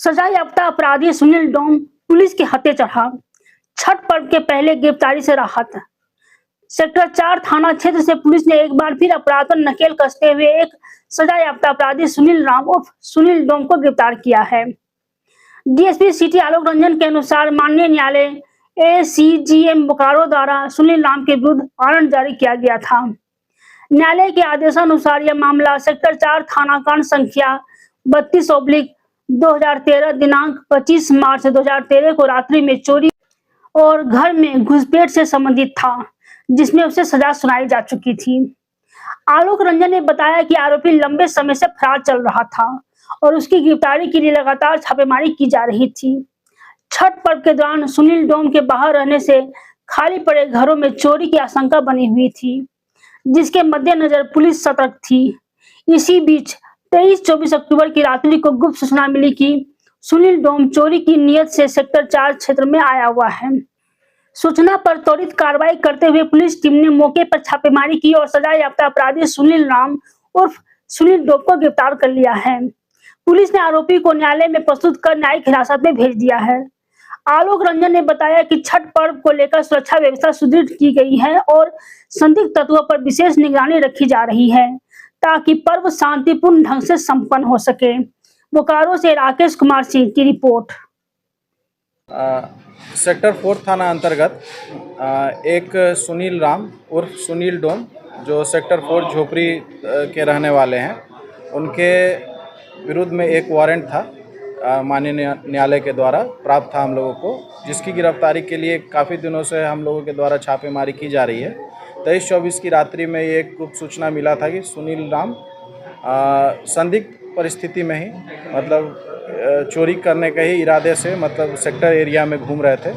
सजा याफ्ता अपराधी सुनील डोम पुलिस के हत्थे चढ़ा। छठ पर्व के पहले गिरफ्तारी से राहत। सेक्टर 4 थाना क्षेत्र से पुलिस ने एक बार फिर अपराध पर नकेल कसते हुए एक सजा याफ्ता अपराधी सुनील राम उर्फ सुनील डोम को गिरफ्तार किया है। डीएसपी सिटी आलोक रंजन के अनुसार माननीय न्यायालय एसीजीएम बोकारो द्वारा सुनील राम के विरुद्ध वारंट जारी किया गया था। न्यायालय के आदेशानुसार यह मामला सेक्टर 4 थाना कांड संख्या 32/2013 दिनांक 25 मार्च 2013 को रात्रि में चोरी और घर में घुसपैठ से संबंधित था, जिसमें उसे सजा सुनाई जा चुकी थी। आलोक रंजन ने बताया कि आरोपी लंबे समय से फरार चल रहा था और उसकी गिरफ्तारी के लिए लगातार छापेमारी की जा रही थी। छठ पर्व के दौरान सुनील डोम के बाहर रहने से खाली पड़े घरों में चोरी की आशंका बनी हुई थी, जिसके मद्देनजर पुलिस सतर्क थी। इसी बीच 23-24 अक्टूबर की रात्रि को गुप्त सूचना मिली कि सुनील डोम चोरी की नीयत से सेक्टर 4 क्षेत्र में आया हुआ है। सूचना पर त्वरित कार्रवाई करते हुए पुलिस टीम ने मौके पर छापेमारी की और सजा याफ्ता अपराधी सुनील राम उर्फ सुनील डोम को गिरफ्तार कर लिया है। पुलिस ने आरोपी को न्यायालय में प्रस्तुत कर न्यायिक हिरासत में भेज दिया है। आलोक रंजन ने बताया कि छठ पर्व को लेकर सुरक्षा व्यवस्था सुदृढ़ की गई है और संदिग्ध तत्वों पर विशेष निगरानी रखी जा रही है ताकि पर्व शांतिपूर्ण ढंग से संपन्न हो सके। बोकारो से राकेश कुमार सिंह की रिपोर्ट। सेक्टर 4 थाना अंतर्गत एक सुनील राम उर्फ सुनील डोम जो सेक्टर 4 झोपड़ी के रहने वाले हैं, उनके विरुद्ध में एक वारंट था माननीय न्यायालय के द्वारा प्राप्त था हम लोगों को, जिसकी गिरफ्तारी के लिए काफ़ी दिनों से हम लोगों के द्वारा छापेमारी की जा रही है। 23-24 की रात्रि में ये एक गुप्त सूचना मिला था कि सुनील राम संदिग्ध परिस्थिति में ही मतलब चोरी करने के ही इरादे से मतलब सेक्टर एरिया में घूम रहे थे,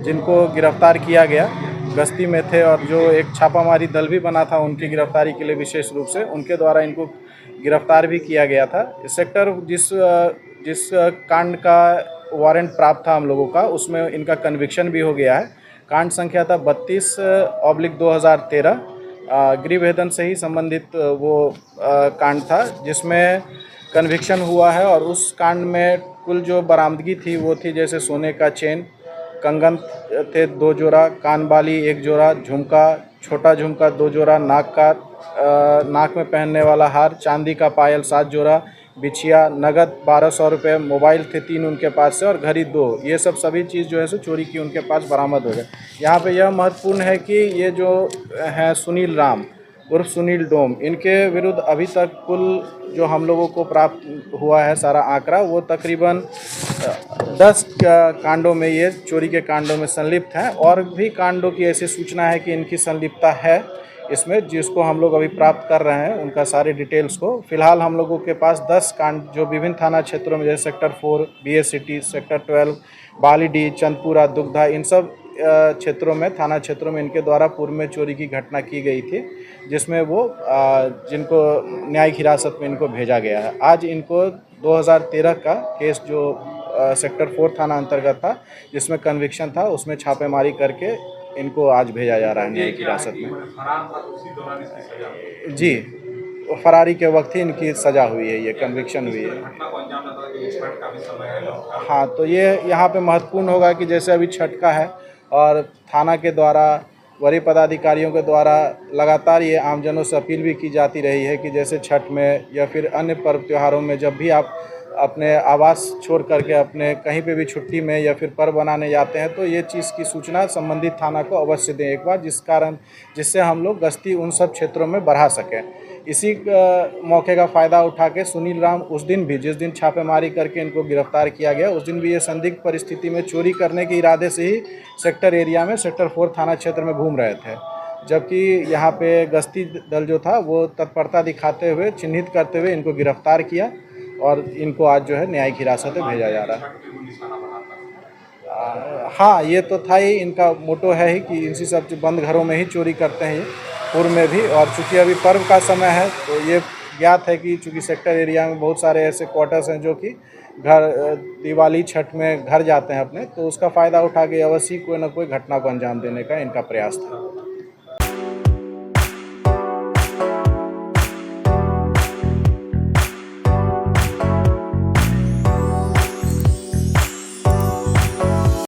जिनको गिरफ्तार किया गया। गश्ती में थे और जो एक छापामारी दल भी बना था उनकी गिरफ्तारी के लिए विशेष रूप से उनके द्वारा इनको गिरफ्तार भी किया गया था। सेक्टर जिस कांड का वारंट प्राप्त था हम लोगों का, उसमें इनका कन्विक्शन भी हो गया है। कांड संख्या था 32/2013, गृह भेदन से ही संबंधित वो कांड था, जिसमें कन्विक्शन हुआ है। और उस कांड में कुल जो बरामदगी थी वो थी जैसे सोने का चेन, कंगन थे 2 जोड़ा, कानबाली 1 जोड़ा, झुमका, छोटा झुमका 2 जोड़ा, नाक में पहनने वाला हार, चांदी का पायल 7 जोड़ा, बिछिया, नगद 1200 रुपये, मोबाइल थे 3 उनके पास से और घड़ी 2। ये सब सभी चीज़ जो है सो चोरी की उनके पास बरामद हो गए। यहाँ पे यह महत्वपूर्ण है कि ये जो हैं सुनील राम उर्फ सुनील डोम, इनके विरुद्ध अभी तक कुल जो हम लोगों को प्राप्त हुआ है सारा आंकड़ा, वो तकरीबन 10 कांडों में ये चोरी के कांडों में संलिप्त हैं। और भी कांडों की ऐसी सूचना है कि इनकी संलिप्तता है इसमें, जिसको हम लोग अभी प्राप्त कर रहे हैं उनका सारे डिटेल्स को। फिलहाल हम लोगों के पास 10 कांड जो विभिन्न थाना क्षेत्रों में जैसे sector 4 BA city, sector 12 Balidih, Chandpura, Dugdha, इन सब क्षेत्रों में थाना क्षेत्रों में इनके द्वारा पूर्व में चोरी की घटना की गई थी, जिसमें वो जिनको न्यायिक हिरासत में इनको भेजा गया है। आज इनको 2013 का केस जो सेक्टर 4 थाना अंतर्गत था, जिसमें कन्विक्शन था, उसमें छापेमारी करके इनको आज भेजा जा रहा है न्यायिक हिरासत में। जी, फरारी के वक्त ही इनकी सज़ा हुई है, ये कन्विक्शन हुई है। हाँ, तो ये यहाँ पे महत्वपूर्ण होगा कि जैसे अभी छठ का है और थाना के द्वारा वरीय पदाधिकारियों के द्वारा लगातार ये आमजनों से अपील भी की जाती रही है कि जैसे छठ में या फिर अन्य पर्व त्योहारों में जब भी आप अपने आवास छोड़ करके अपने कहीं पे भी छुट्टी में या फिर पर्व बनाने जाते हैं, तो ये चीज़ की सूचना संबंधित थाना को अवश्य दें एक बार, जिससे हम लोग गश्ती उन सब क्षेत्रों में बढ़ा सकें। इसी मौके का फ़ायदा उठा के सुनील राम उस दिन भी, जिस दिन छापेमारी करके इनको गिरफ्तार किया गया, उस दिन भी ये संदिग्ध परिस्थिति में चोरी करने के इरादे से ही सेक्टर एरिया में सेक्टर 4 थाना क्षेत्र में घूम रहे थे। जबकि यहाँ पे गश्ती दल जो था वो तत्परता दिखाते हुए, चिन्हित करते हुए इनको गिरफ्तार किया और इनको आज जो है न्यायिक हिरासत में भेजा जा रहा है। हाँ, ये तो था ही, इनका मोटो है ही कि इसी सब बंद घरों में ही चोरी करते हैं ये पूर्व में भी। और चूँकि अभी पर्व का समय है तो ये ज्ञात है कि चूँकि सेक्टर एरिया में बहुत सारे ऐसे क्वार्टर्स हैं जो कि घर दिवाली छठ में घर जाते हैं अपने, तो उसका फ़ायदा उठा के अवश्य कोई ना कोई घटना को अंजाम देने का इनका प्रयास था।